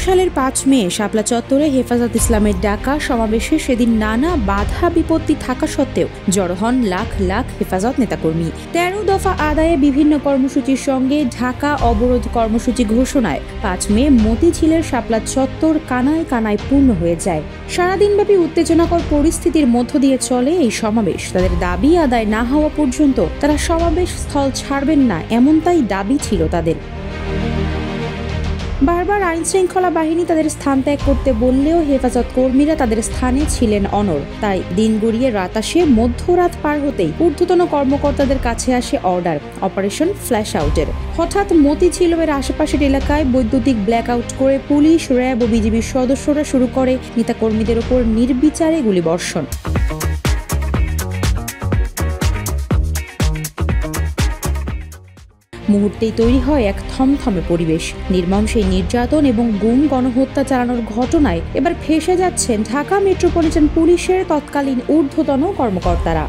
সালের ৫ মে শাপলা চত্বরে হেফাজত ইসলামের ডাকা সমাবেশে সেদিন নানা বাধা বিপত্তি থাকা সত্ত্বেও জড়ো হন লাখ লাখ হেফাজত নেতাকর্মী। ১৩ দফা আদায়ে বিভিন্ন কর্মসূচির সঙ্গে ঢাকা অবরোধ কর্মসূচি ঘোষণায় ৫ মে মতিঝিলের শাপলা চত্বর কানায় কানায় পূর্ণ হয়ে যায়। সারাদিনব্যাপী উত্তেজনাকর পরিস্থিতির মধ্য দিয়ে চলে এই সমাবেশ। তাদের দাবি আদায় না হওয়া পর্যন্ত তারা সমাবেশ স্থল ছাড়বেন না, এমনটাই দাবি ছিল তাদের। বারবার আইন শৃঙ্খলা বাহিনী তাদের স্থান ত্যাগ করতে বললেও হেফাজত কর্মীরা তাদের স্থানে ছিলেন অনড়। তাই দিন গড়িয়ে রাত আসে, মধ্যরাত পার হতেই ঊর্ধ্বতন কর্মকর্তাদের কাছে আসে অর্ডার অপারেশন ফ্ল্যাশ আউটের। হঠাৎ মতিঝিলের আশেপাশের এলাকায় বৈদ্যুতিক ব্ল্যাক আউট করে পুলিশ, র্যাব ও বিজিবির সদস্যরা শুরু করে নেতাকর্মীদের ওপর নির্বিচারে গুলিবর্ষণ। মুহূর্তেই তৈরি হয় এক থমথমে পরিবেশ। নির্মম সেই নির্যাতন এবং গুম গণহত্যা চালানোর ঘটনায় এবার ফেঁসে যাচ্ছেন ঢাকা মেট্রোপলিটন পুলিশের তৎকালীন ঊর্ধ্বতন কর্মকর্তারা।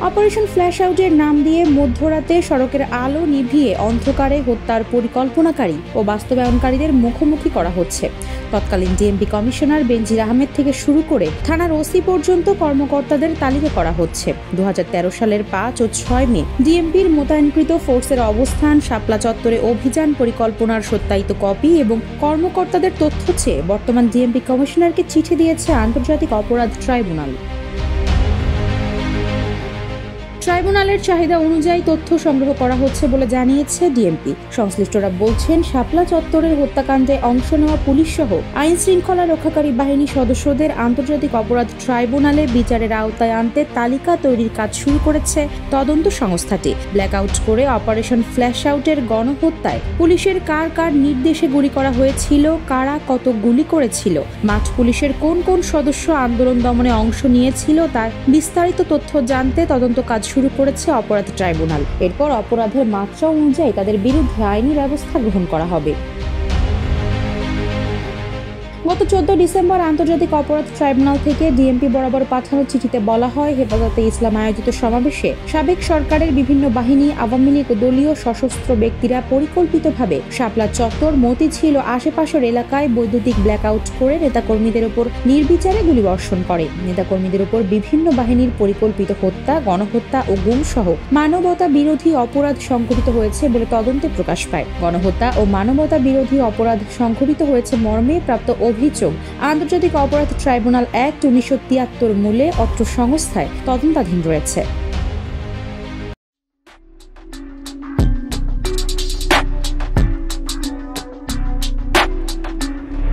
অপারেশন ফ্ল্যাশ আউটের নাম দিয়ে মধ্যরাতে সড়কের আলো নিভিয়ে অন্ধকারে হত্যার পরিকল্পনাকারী ও বাস্তবায়নকারীদের মুখোমুখি করা হচ্ছে। তৎকালীন ডিএমপি কমিশনার বেনজির আহমেদ থেকে শুরু করে থানার ওসি পর্যন্ত কর্মকর্তাদের তালিকা করা হচ্ছে। ২০১৩ সালের ৫ ও ৬ মে ডিএমপির মোতায়েনকৃত ফোর্সের অবস্থান, শাপলা চত্বরে অভিযান পরিকল্পনার সত্যায়িত কপি এবং কর্মকর্তাদের তথ্য চেয়ে বর্তমান ডিএমপি কমিশনারকে চিঠি দিয়েছে আন্তর্জাতিক অপরাধ ট্রাইব্যুনাল। ট্রাইব্যুনালের চাহিদা অনুযায়ী তথ্য সংগ্রহ করা হচ্ছে বলে জানিয়েছে ডিএমপি। সংশ্লিষ্টরা বলছেন, শাপলা চত্বরের হত্যাকাণ্ডে অংশ নেওয়া পুলিশ সহ আইন শৃঙ্খলা রক্ষাকারী বাহিনী সদস্যদের আন্তর্জাতিক অপরাধ ট্রাইব্যুনালে বিচারের আওতায় আনতে তালিকা তৈরির কাজ শুরু করেছে তদন্ত সংস্থাটি। ব্ল্যাকআউট করে অপারেশন ফ্ল্যাশ আউটের গণহত্যায় পুলিশের কার কার নির্দেশে গুলি করা হয়েছিল, কারা কত গুলি করেছিল, মাঠ পুলিশের কোন কোন সদস্য আন্দোলন দমনে অংশ নিয়েছিল তার বিস্তারিত তথ্য জানতে তদন্ত কাজ শুরু করেছে অপরাধ ট্রাইব্যুনাল। এরপর অপরাধের মাত্রা অনুযায়ী তাদের বিরুদ্ধে আইনি ব্যবস্থা গ্রহণ করা হবে। গত ১৪ ডিসেম্বর আন্তর্জাতিক অপরাধ ট্রাইব্যুনাল থেকে ডিএমপি বরাবর পাঠানো চিঠিতে বলা হয়, হেফাজতে ইসলাম আয়োজিত সমাবেশে সাবেক সরকারের বিভিন্ন বাহিনী, আওয়ামী লীগ দলীয় সশস্ত্র ব্যক্তিরা পরিকল্পিতভাবে শাপলা চত্বর, মতিঝিল ও আশেপাশের এলাকায় বৈদ্যুতিক ব্ল্যাকআউট করে নেতাকর্মীদের ওপর নির্বিচারে গুলিবর্ষণ করে। নেতাকর্মীদের ওপর বিভিন্ন বাহিনীর পরিকল্পিত হত্যা, গণহত্যা ও গুম সহ মানবতা বিরোধী অপরাধ সংঘটিত হয়েছে বলে তদন্তে প্রকাশ পায়। গণহত্যা ও মানবতা বিরোধী অপরাধ সংঘটিত হয়েছে মর্মে প্রাপ্ত অভিযোগ আন্তর্জাতিক অপরাধ ট্রাইব্যুনাল অ্যাক্ট ১৯৭৩ মূলে অত্র সংস্থায় তদন্তাধীন রয়েছে।